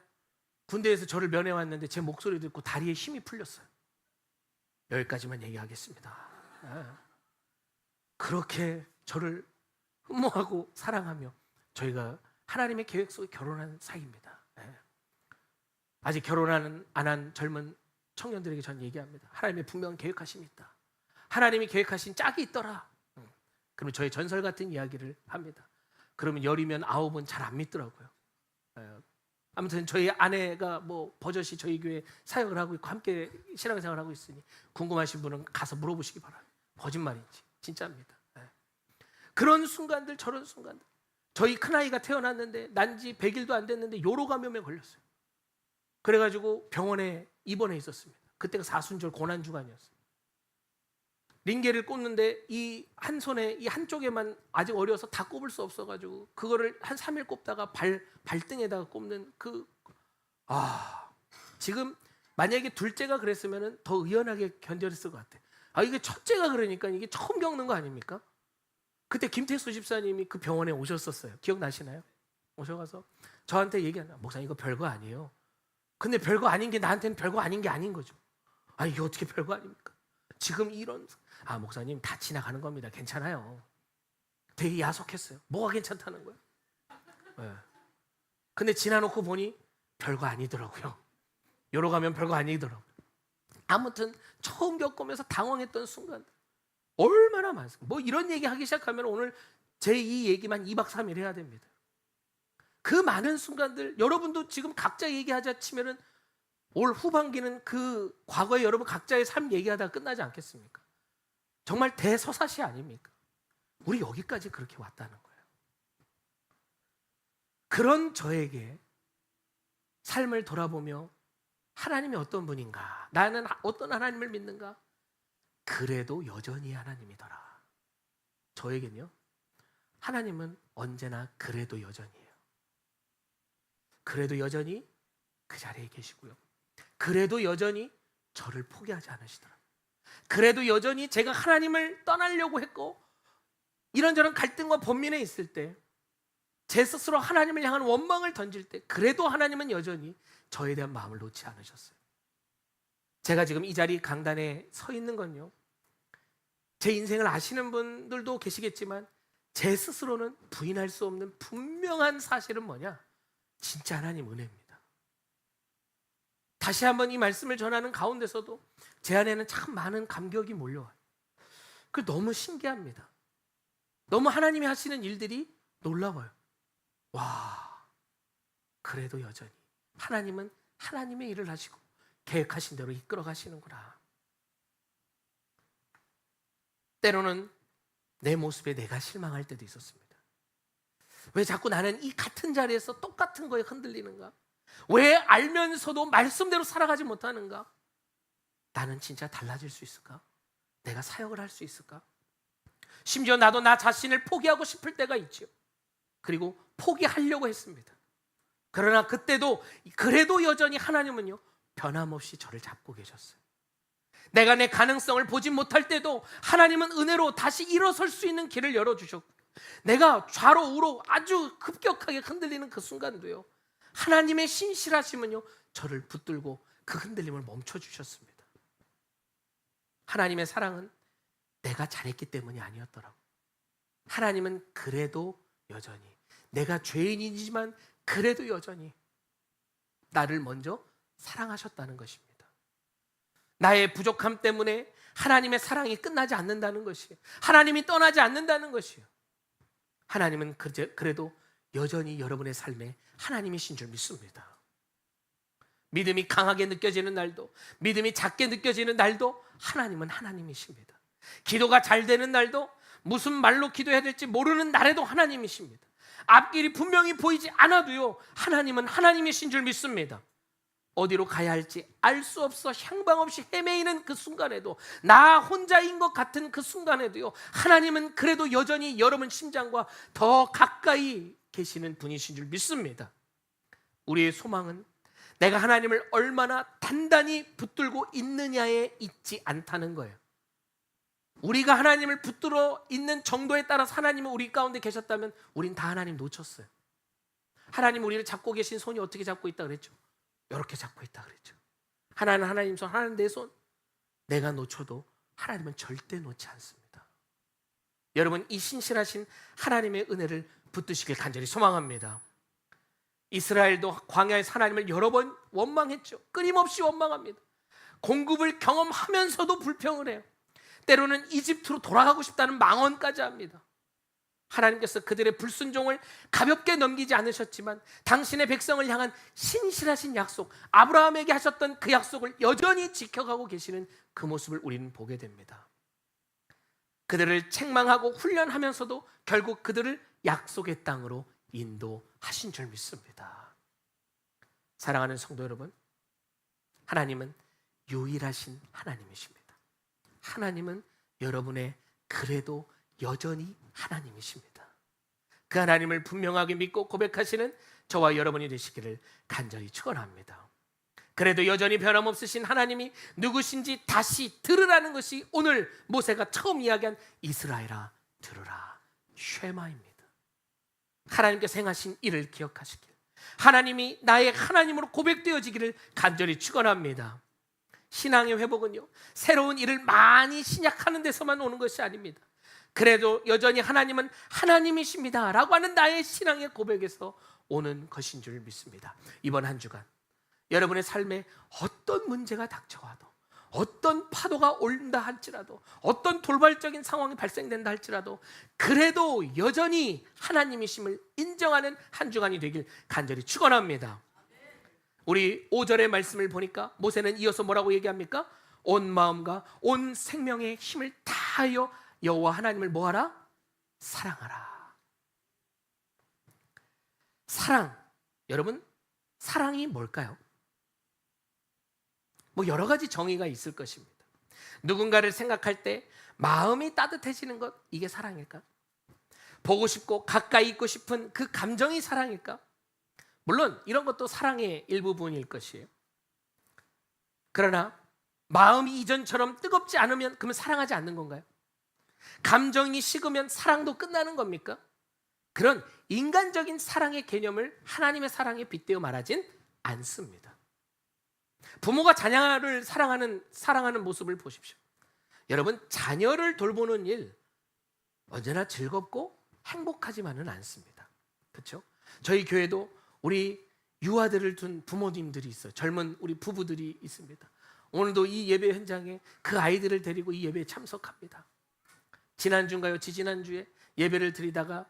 군대에서 저를 면회왔는데 제 목소리 듣고 다리에 힘이 풀렸어요. 여기까지만 얘기하겠습니다. 그렇게 저를 흠모하고 사랑하며 저희가 하나님의 계획 속에 결혼한 사이입니다. 아직 결혼 안 한 젊은 청년들에게 전 얘기합니다. 하나님의 분명한 계획하심이 있다. 하나님이 계획하신 짝이 있더라. 그러면 저희 전설 같은 이야기를 합니다. 그러면 열이면 아홉은 잘 안 믿더라고요. 아무튼 저희 아내가 뭐 버젓이 저희 교회 사역을 하고 있고 함께 신앙생활을 하고 있으니 궁금하신 분은 가서 물어보시기 바랍니다. 거짓말인지 진짜입니다. 그런 순간들, 저런 순간들. 저희 큰아이가 태어났는데 난 지 100일도 안 됐는데 요로 감염에 걸렸어요. 그래가지고 병원에 입원해 있었습니다. 그때가 사순절 고난주간이었어요. 링겔을 꽂는데 이 한 손에 이 한쪽에만 아직 어려서 다 꼽을 수 없어가지고 그거를 한 3일 꼽다가 발등에다가 꼽는 지금 만약에 둘째가 그랬으면 더 의연하게 견뎌냈을 것 같아요. 이게 첫째가 그러니까 이게 처음 겪는 거 아닙니까? 그때 김태수 집사님이 그 병원에 오셨었어요. 기억나시나요? 오셔가서 저한테 얘기하나, 목사님 이거 별거 아니에요. 근데 별거 아닌 게 나한테는 별거 아닌 게 아닌 거죠. 이게 어떻게 별거 아닙니까? 지금 이런, 목사님 다 지나가는 겁니다. 괜찮아요. 되게 야속했어요. 뭐가 괜찮다는 거예요? 근데 지나놓고 보니 별거 아니더라고요. 요로 가면 별거 아니더라고요. 아무튼 처음 겪으면서 당황했던 순간 얼마나 많습니까? 뭐 이런 얘기 하기 시작하면 오늘 제 이 얘기만 2박 3일 해야 됩니다. 그 많은 순간들, 여러분도 지금 각자 얘기하자 치면은 올 후반기는 그 과거에 여러분 각자의 삶 얘기하다가 끝나지 않겠습니까? 정말 대서사시 아닙니까? 우리 여기까지 그렇게 왔다는 거예요. 그런 저에게 삶을 돌아보며 하나님이 어떤 분인가, 나는 어떤 하나님을 믿는가, 그래도 여전히 하나님이더라. 저에겐요, 하나님은 언제나 그래도 여전히예요. 그래도 여전히 그 자리에 계시고요. 그래도 여전히 저를 포기하지 않으시더라. 그래도 여전히 제가 하나님을 떠나려고 했고 이런저런 갈등과 번민에 있을 때, 제 스스로 하나님을 향한 원망을 던질 때, 그래도 하나님은 여전히 저에 대한 마음을 놓지 않으셨어요. 제가 지금 이 자리 강단에 서 있는 건요, 제 인생을 아시는 분들도 계시겠지만 제 스스로는 부인할 수 없는 분명한 사실은 뭐냐? 진짜 하나님 은혜입니다. 다시 한번 이 말씀을 전하는 가운데서도 제 안에는 참 많은 감격이 몰려와요. 그 너무 신기합니다. 너무 하나님이 하시는 일들이 놀라워요. 와, 그래도 여전히 하나님은 하나님의 일을 하시고 계획하신 대로 이끌어 가시는구나. 때로는 내 모습에 내가 실망할 때도 있었습니다. 왜 자꾸 나는 이 같은 자리에서 똑같은 거에 흔들리는가? 왜 알면서도 말씀대로 살아가지 못하는가? 나는 진짜 달라질 수 있을까? 내가 사역을 할 수 있을까? 심지어 나도 나 자신을 포기하고 싶을 때가 있죠. 그리고 포기하려고 했습니다. 그러나 그때도 그래도 여전히 하나님은요, 변함없이 저를 잡고 계셨어요. 내가 내 가능성을 보지 못할 때도 하나님은 은혜로 다시 일어설 수 있는 길을 열어주셨고, 내가 좌로 우로 아주 급격하게 흔들리는 그 순간도요, 하나님의 신실하심은요, 저를 붙들고 그 흔들림을 멈춰주셨습니다. 하나님의 사랑은 내가 잘했기 때문이 아니었더라고. 하나님은 그래도 여전히, 내가 죄인이지만 그래도 여전히 나를 먼저 사랑하셨다는 것입니다. 나의 부족함 때문에 하나님의 사랑이 끝나지 않는다는 것이에요. 하나님이 떠나지 않는다는 것이에요. 하나님은 그래도 여전히 여러분의 삶에 하나님이신 줄 믿습니다. 믿음이 강하게 느껴지는 날도, 믿음이 작게 느껴지는 날도 하나님은 하나님이십니다. 기도가 잘 되는 날도, 무슨 말로 기도해야 될지 모르는 날에도 하나님이십니다. 앞길이 분명히 보이지 않아도요, 하나님은 하나님이신 줄 믿습니다. 어디로 가야 할지 알 수 없어 향방 없이 헤매이는 그 순간에도, 나 혼자인 것 같은 그 순간에도요, 하나님은 그래도 여전히 여러분 심장과 더 가까이 계시는 분이신 줄 믿습니다. 우리의 소망은 내가 하나님을 얼마나 단단히 붙들고 있느냐에 있지 않다는 거예요. 우리가 하나님을 붙들어 있는 정도에 따라서 하나님은 우리 가운데 계셨다면 우린 다 하나님 놓쳤어요. 하나님 우리를 잡고 계신 손이 어떻게 잡고 있다 그랬죠? 이렇게 잡고 있다 그랬죠. 하나는 하나님 손, 하나는 내 손. 내가 놓쳐도 하나님은 절대 놓지 않습니다. 여러분, 이 신실하신 하나님의 은혜를 붙드시길 간절히 소망합니다. 이스라엘도 광야에서 하나님을 여러 번 원망했죠. 끊임없이 원망합니다. 공급을 경험하면서도 불평을 해요. 때로는 이집트로 돌아가고 싶다는 망언까지 합니다. 하나님께서 그들의 불순종을 가볍게 넘기지 않으셨지만 당신의 백성을 향한 신실하신 약속, 아브라함에게 하셨던 그 약속을 여전히 지켜가고 계시는 그 모습을 우리는 보게 됩니다. 그들을 책망하고 훈련하면서도 결국 그들을 약속의 땅으로 인도하신 줄 믿습니다. 사랑하는 성도 여러분, 하나님은 유일하신 하나님이십니다. 하나님은 여러분의 그래도 여전히 하나님이십니다. 그 하나님을 분명하게 믿고 고백하시는 저와 여러분이 되시기를 간절히 축원합니다. 그래도 여전히 변함없으신 하나님이 누구신지 다시 들으라는 것이 오늘 모세가 처음 이야기한 이스라엘아 들으라, 쉐마입니다. 하나님께서 행하신 일을 기억하시길, 하나님이 나의 하나님으로 고백되어지기를 간절히 축원합니다. 신앙의 회복은요, 새로운 일을 많이 시작하는 데서만 오는 것이 아닙니다. 그래도 여전히 하나님은 하나님이십니다 라고 하는 나의 신앙의 고백에서 오는 것인 줄 믿습니다. 이번 한 주간 여러분의 삶에 어떤 문제가 닥쳐와도, 어떤 파도가 온다 할지라도, 어떤 돌발적인 상황이 발생된다 할지라도 그래도 여전히 하나님이심을 인정하는 한 주간이 되길 간절히 축원합니다. 우리 5절의 말씀을 보니까 모세는 이어서 뭐라고 얘기합니까? 온 마음과 온 생명의 힘을 다하여 여호와 하나님을 뭐하라? 사랑하라. 사랑, 여러분, 사랑이 뭘까요? 뭐 여러 가지 정의가 있을 것입니다. 누군가를 생각할 때 마음이 따뜻해지는 것, 이게 사랑일까? 보고 싶고 가까이 있고 싶은 그 감정이 사랑일까? 물론 이런 것도 사랑의 일부분일 것이에요. 그러나 마음이 이전처럼 뜨겁지 않으면 그러면 사랑하지 않는 건가요? 감정이 식으면 사랑도 끝나는 겁니까? 그런 인간적인 사랑의 개념을 하나님의 사랑에 빗대어 말하진 않습니다. 부모가 자녀를 사랑하는 모습을 보십시오. 여러분, 자녀를 돌보는 일 언제나 즐겁고 행복하지만은 않습니다. 그렇죠? 저희 교회도 우리 유아들을 둔 부모님들이 있어요. 젊은 우리 부부들이 있습니다. 오늘도 이 예배 현장에 그 아이들을 데리고 이 예배에 참석합니다. 지난주인가요? 지지난주에 예배를 드리다가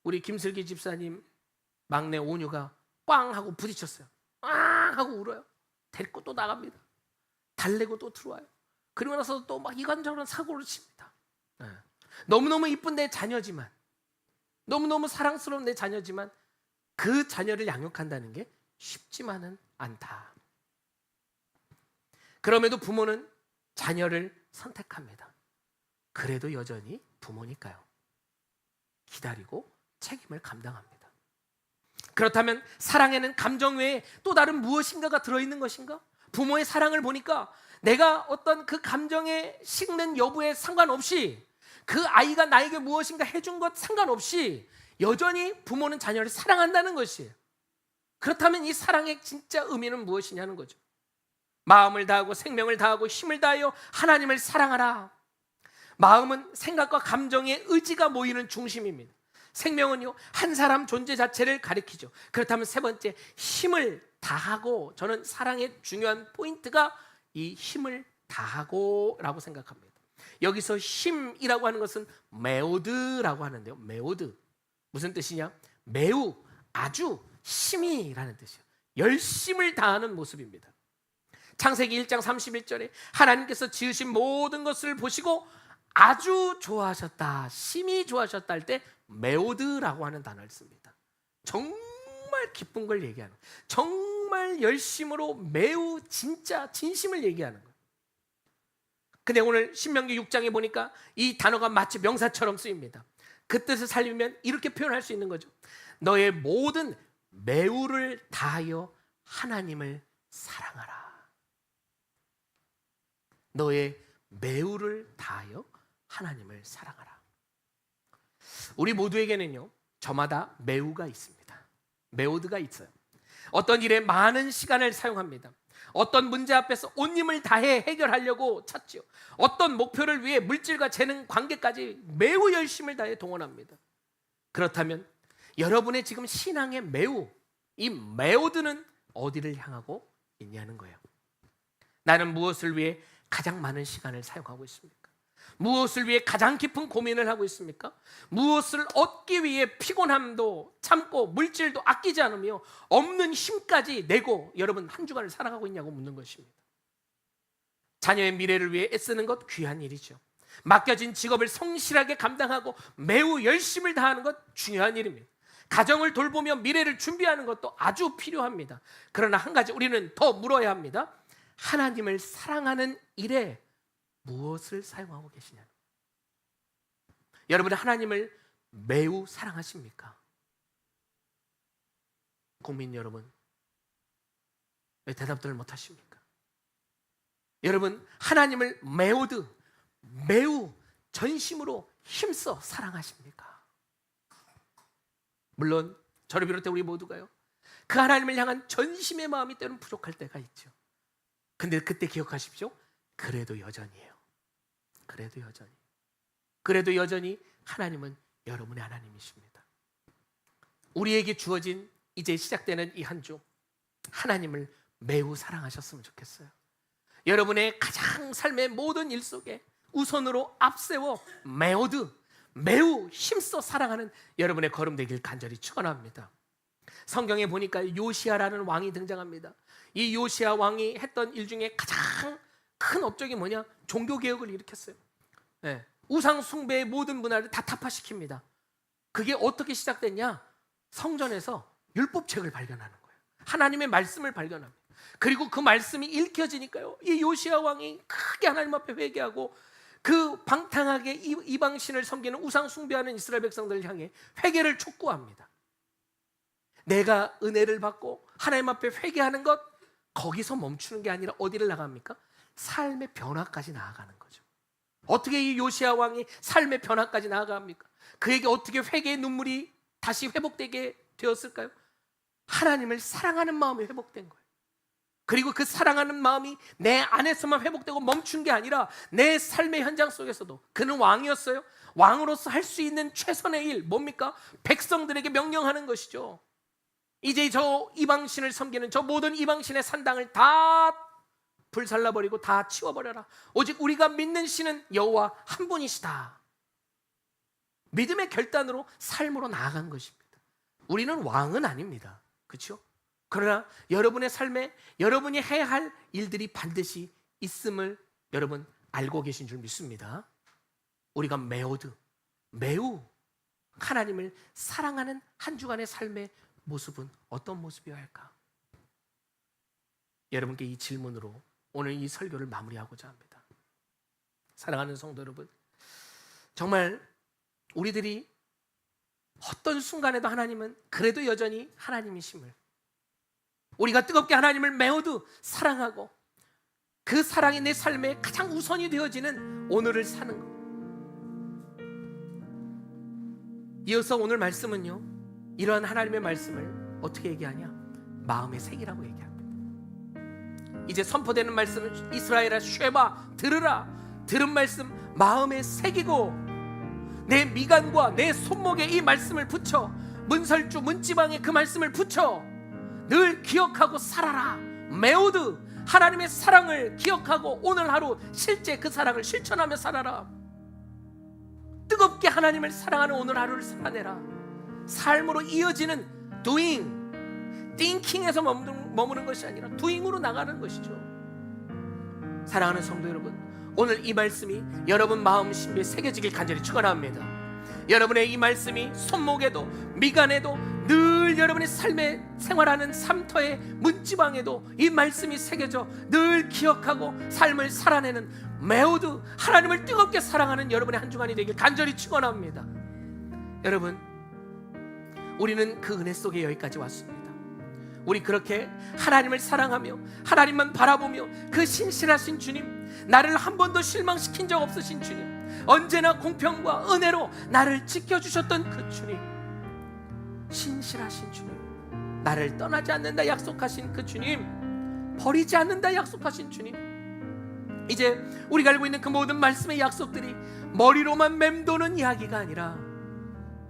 우리 김슬기 집사님 막내 온유가 꽝 하고 부딪혔어요. 꽝 하고 울어요. 데리고 또 나갑니다. 달래고 또 들어와요. 그리고 나서 또 막 이간저간 사고를 칩니다. 너무너무 이쁜 내 자녀지만, 너무너무 사랑스러운 내 자녀지만 그 자녀를 양육한다는 게 쉽지만은 않다. 그럼에도 부모는 자녀를 선택합니다. 그래도 여전히 부모니까요. 기다리고 책임을 감당합니다. 그렇다면 사랑에는 감정 외에 또 다른 무엇인가가 들어있는 것인가? 부모의 사랑을 보니까 내가 어떤 그 감정에 식는 여부에 상관없이, 그 아이가 나에게 무엇인가 해준 것 상관없이 여전히 부모는 자녀를 사랑한다는 것이에요. 그렇다면 이 사랑의 진짜 의미는 무엇이냐는 거죠. 마음을 다하고 생명을 다하고 힘을 다하여 하나님을 사랑하라. 마음은 생각과 감정의 의지가 모이는 중심입니다. 생명은요, 한 사람 존재 자체를 가리키죠. 그렇다면 세 번째, 힘을 다하고, 저는 사랑의 중요한 포인트가 이 힘을 다하고 라고 생각합니다. 여기서 힘이라고 하는 것은 메오드라고 하는데요. 메오드 무슨 뜻이냐? 매우, 아주, 심히라는 뜻이에요. 열심을 다하는 모습입니다. 창세기 1장 31절에 하나님께서 지으신 모든 것을 보시고 아주 좋아하셨다, 심히 좋아하셨다 할 때 메오드라고 하는 단어를 씁니다. 정말 기쁜 걸 얘기하는, 정말 열심으로 매우 진짜 진심을 얘기하는 거예요. 근데 오늘 신명기 6장에 보니까 이 단어가 마치 명사처럼 쓰입니다. 그 뜻을 살리면 이렇게 표현할 수 있는 거죠. 너의 모든 매우를 다하여 하나님을 사랑하라. 너의 매우를 다하여 하나님을 사랑하라. 우리 모두에게는요, 저마다 매우가 있습니다. 매오드가 있어요. 어떤 일에 많은 시간을 사용합니다. 어떤 문제 앞에서 온 힘을 다해 해결하려고 찾지요. 어떤 목표를 위해 물질과 재능 관계까지 매우 열심을 다해 동원합니다. 그렇다면 여러분의 지금 신앙의 매우, 이 매오드는 어디를 향하고 있냐는 거예요. 나는 무엇을 위해 가장 많은 시간을 사용하고 있습니까? 무엇을 위해 가장 깊은 고민을 하고 있습니까? 무엇을 얻기 위해 피곤함도 참고 물질도 아끼지 않으며 없는 힘까지 내고 여러분 한 주간을 살아가고 있냐고 묻는 것입니다. 자녀의 미래를 위해 애쓰는 것 귀한 일이죠. 맡겨진 직업을 성실하게 감당하고 매우 열심을 다하는 것 중요한 일입니다. 가정을 돌보며 미래를 준비하는 것도 아주 필요합니다. 그러나 한 가지 우리는 더 물어야 합니다. 하나님을 사랑하는 일에 무엇을 사용하고 계시냐? 여러분 하나님을 매우 사랑하십니까? 국민 여러분, 왜 대답들을 못 하십니까? 여러분 하나님을 매우 전심으로 힘써 사랑하십니까? 물론 저를 비롯해 우리 모두가요, 그 하나님을 향한 전심의 마음이 때로는 부족할 때가 있죠. 근데 그때 기억하십시오. 그래도 여전히에요. 그래도 여전히 하나님은 여러분의 하나님이십니다. 우리에게 주어진 이제 시작되는 이 한 주, 하나님을 매우 사랑하셨으면 좋겠어요. 여러분의 가장 삶의 모든 일 속에 우선으로 앞세워 매우 힘써 사랑하는 여러분의 걸음 되길 간절히 축원합니다. 성경에 보니까 요시야라는 왕이 등장합니다. 이 요시야 왕이 했던 일 중에 가장 큰 업적이 뭐냐? 종교개혁을 일으켰어요. 네. 우상 숭배의 모든 문화를 다 타파시킵니다. 그게 어떻게 시작됐냐? 성전에서 율법책을 발견하는 거예요. 하나님의 말씀을 발견합니다. 그리고 그 말씀이 읽혀지니까요, 이 요시야 왕이 크게 하나님 앞에 회개하고 그 방탕하게 이방신을 섬기는 우상 숭배하는 이스라엘 백성들을 향해 회개를 촉구합니다. 내가 은혜를 받고 하나님 앞에 회개하는 것, 거기서 멈추는 게 아니라 어디를 나갑니까? 삶의 변화까지 나아가는 거죠. 어떻게 이 요시야 왕이 삶의 변화까지 나아갑니까? 그에게 어떻게 회개의 눈물이 다시 회복되게 되었을까요? 하나님을 사랑하는 마음이 회복된 거예요. 그리고 그 사랑하는 마음이 내 안에서만 회복되고 멈춘 게 아니라 내 삶의 현장 속에서도, 그는 왕이었어요. 왕으로서 할 수 있는 최선의 일 뭡니까? 백성들에게 명령하는 것이죠. 이제 저 이방신을 섬기는 저 모든 이방신의 산당을 다 불살라버리고 다 치워버려라. 오직 우리가 믿는 신은 여호와 한 분이시다. 믿음의 결단으로 삶으로 나아간 것입니다. 우리는 왕은 아닙니다. 그렇죠? 그러나 여러분의 삶에 여러분이 해야 할 일들이 반드시 있음을 여러분 알고 계신 줄 믿습니다. 우리가 매우 하나님을 사랑하는 한 주간의 삶의 모습은 어떤 모습이어야 할까? 여러분께 이 질문으로 오늘 이 설교를 마무리하고자 합니다. 사랑하는 성도 여러분, 정말 우리들이 어떤 순간에도 하나님은 그래도 여전히 하나님이심을, 우리가 뜨겁게 하나님을 매우도 사랑하고 그 사랑이 내 삶에 가장 우선이 되어지는 오늘을 사는 것. 이어서 오늘 말씀은요, 이러한 하나님의 말씀을 어떻게 얘기하냐? 마음의 색이라고 얘기합니다. 이제 선포되는 말씀은 이스라엘아 쉐바 들으라. 들은 말씀 마음의 색이고 내 미간과 내 손목에 이 말씀을 붙여, 문설주 문지방에 그 말씀을 붙여 늘 기억하고 살아라. 메오드, 하나님의 사랑을 기억하고 오늘 하루 실제 그 사랑을 실천하며 살아라. 뜨겁게 하나님을 사랑하는 오늘 하루를 살아내라. 삶으로 이어지는 doing, 띵킹에서 머무는 것이 아니라 두잉으로 나가는 것이죠. 사랑하는 성도 여러분, 오늘 이 말씀이 여러분 마음 심비에 새겨지길 간절히 축원합니다. 여러분의 이 말씀이 손목에도 미간에도 늘 여러분의 삶에 생활하는 삶터의 문지방에도 이 말씀이 새겨져 늘 기억하고 삶을 살아내는 매우도 하나님을 뜨겁게 사랑하는 여러분의 한 주간이 되길 간절히 축원합니다. 여러분, 우리는 그 은혜 속에 여기까지 왔습니다. 우리 그렇게 하나님을 사랑하며 하나님만 바라보며 그 신실하신 주님, 나를 한 번도 실망시킨 적 없으신 주님, 언제나 공평과 은혜로 나를 지켜주셨던 그 주님, 신실하신 주님, 나를 떠나지 않는다 약속하신 그 주님, 버리지 않는다 약속하신 주님, 이제 우리가 알고 있는 그 모든 말씀의 약속들이 머리로만 맴도는 이야기가 아니라,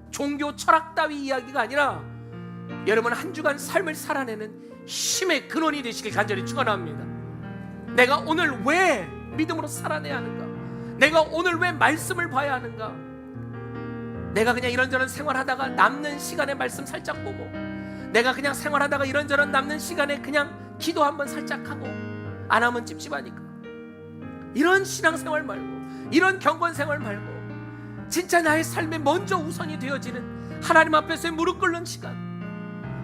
종교 철학 따위 이야기가 아니라 여러분 한 주간 삶을 살아내는 힘의 근원이 되시길 간절히 축원합니다. 내가 오늘 왜 믿음으로 살아내야 하는가? 내가 오늘 왜 말씀을 봐야 하는가? 내가 그냥 이런저런 생활하다가 남는 시간에 말씀 살짝 보고, 내가 그냥 생활하다가 이런저런 남는 시간에 그냥 기도 한번 살짝 하고 안 하면 찝찝하니까, 이런 신앙생활 말고, 이런 경건생활 말고, 진짜 나의 삶에 먼저 우선이 되어지는 하나님 앞에서의 무릎 꿇는 시간,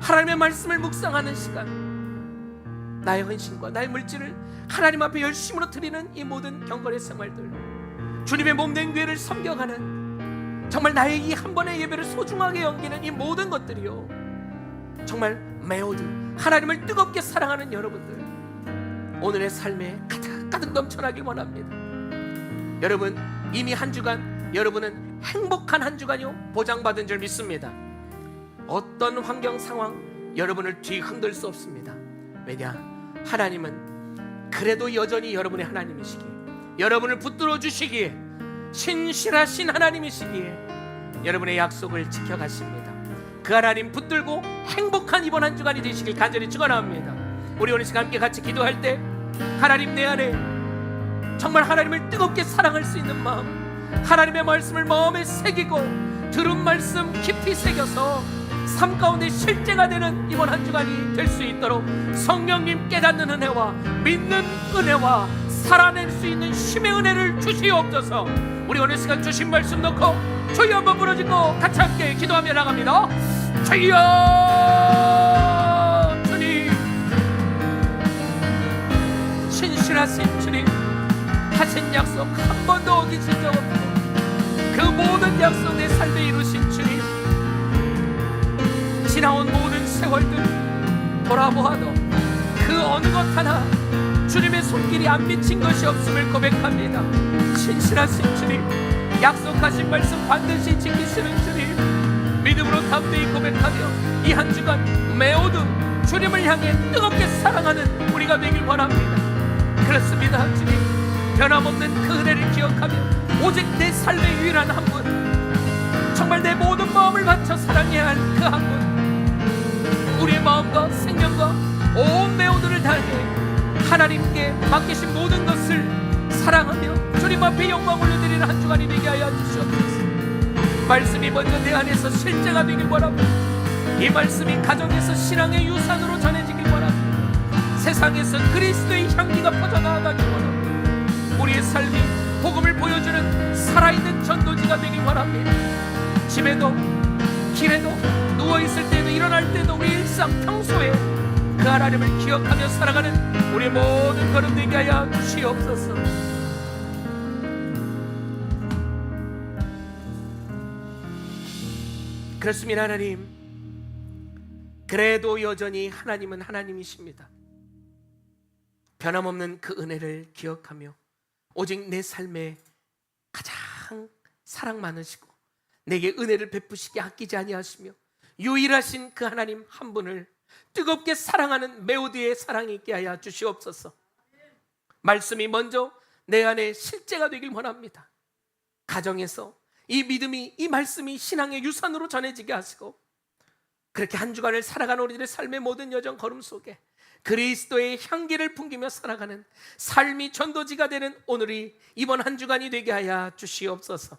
하나님의 말씀을 묵상하는 시간, 나의 헌신과 나의 물질을 하나님 앞에 열심으로 드리는 이 모든 경건의 생활들, 주님의 몸된 교회를 섬겨가는 정말 나의 이 한 번의 예배를 소중하게 여기는 이 모든 것들이요, 정말 매우들 하나님을 뜨겁게 사랑하는 여러분들, 오늘의 삶에 가득 넘쳐나길 원합니다. 여러분, 이미 한 주간 여러분은 행복한 한 주간이요 보장받은 줄 믿습니다. 어떤 환경 상황 여러분을 뒤흔들 수 없습니다. 왜냐? 하나님은 그래도 여전히 여러분의 하나님이시기에, 여러분을 붙들어 주시기에, 신실하신 하나님이시기에 여러분의 약속을 지켜가십니다. 그 하나님 붙들고 행복한 이번 한 주간이 되시길 간절히 축원합니다. 우리 오늘 시간 함께 같이 기도할 때, 하나님 내 안에 정말 하나님을 뜨겁게 사랑할 수 있는 마음, 하나님의 말씀을 마음에 새기고 들은 말씀 깊이 새겨서 삶 가운데 실제가 되는 이번 한 주간이 될 수 있도록 성령님 깨닫는 은혜와 믿는 은혜와 살아낼 수 있는 힘의 은혜를 주시옵소서. 우리 오늘 시간 주신 말씀 놓고 주여 한번 부르짖고 같이 함께 기도하며 나갑니다. 주여, 주님, 신실하신 주님, 하신 약속 한 번도 어기신 적 없고 그 모든 약속 내 삶에 이루신 주님, 지나온 모든 세월들 돌아보아도 그 어느 것 하나 주님의 손길이 안 미친 것이 없음을 고백합니다. 신실하신 주님, 약속하신 말씀 반드시 지키시는 주님, 믿음으로 담대히 고백하며 이 한 주간 매우도 주님을 향해 뜨겁게 사랑하는 우리가 되길 원합니다. 그렇습니다. 주님, 변함없는 그 은혜를 기억하며 오직 내 삶의 유일한 한 분, 정말 내 모든 마음을 바쳐 사랑해야 할 그 한 분, 우리의 마음과 생명과 온 매우들을 다해 하나님께 맡기신 모든 것을 사랑하며 주님 앞에 영광 올려드리는 한 주간이 되게 하여 주시옵소서. 말씀이 먼저 내 안에서 실제가 되길 원합니다. 이 말씀이 가정에서 신앙의 유산으로 전해지길 원합니다. 세상에서 그리스도의 향기가 퍼져나가길 원합니다. 우리의 삶이 복음을 보여주는 살아있는 전도지가 되길 원합니다. 집에도 길에도 누워있을 때도 일어날 때도 우리 일상 평소에 그 하나님을 기억하며 살아가는 우리 모든 걸음 되게 하여 주시옵소서. 그렇습니다. 하나님, 그래도 여전히 하나님은 하나님이십니다. 변함없는 그 은혜를 기억하며 오직 내 삶에 가장 사랑 많으시고 내게 은혜를 베푸시게 아끼지 아니하시며 유일하신 그 하나님 한 분을 뜨겁게 사랑하는 메우드의 사랑이 있게 하여 주시옵소서. 말씀이 먼저 내 안에 실제가 되길 원합니다. 가정에서 이 믿음이, 이 말씀이 신앙의 유산으로 전해지게 하시고 그렇게 한 주간을 살아가는 우리들의 삶의 모든 여정 걸음 속에 그리스도의 향기를 풍기며 살아가는 삶이 전도지가 되는 오늘이 이번 한 주간이 되게 하여 주시옵소서.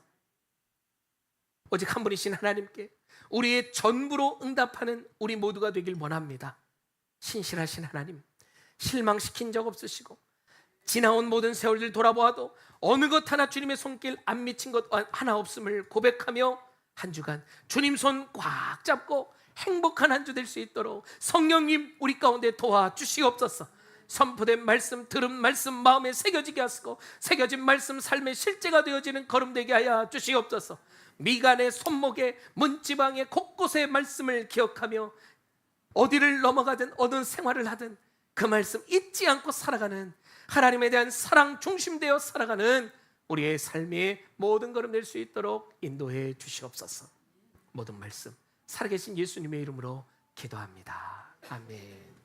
오직 한 분이신 하나님께 우리의 전부로 응답하는 우리 모두가 되길 원합니다. 신실하신 하나님, 실망시킨 적 없으시고 지나온 모든 세월들 돌아보아도 어느 것 하나 주님의 손길 안 미친 것 하나 없음을 고백하며 한 주간 주님 손 꽉 잡고 행복한 한 주 될 수 있도록 성령님 우리 가운데 도와주시옵소서. 선포된 말씀, 들은 말씀 마음에 새겨지게 하시고 새겨진 말씀 삶의 실제가 되어지는 걸음 되게 하여 주시옵소서. 미간의 손목에 문지방에 곳곳의 말씀을 기억하며 어디를 넘어가든 어떤 생활을 하든 그 말씀 잊지 않고 살아가는, 하나님에 대한 사랑 중심되어 살아가는 우리의 삶의 모든 걸음 될 수 있도록 인도해 주시옵소서. 모든 말씀 살아계신 예수님의 이름으로 기도합니다. 아멘.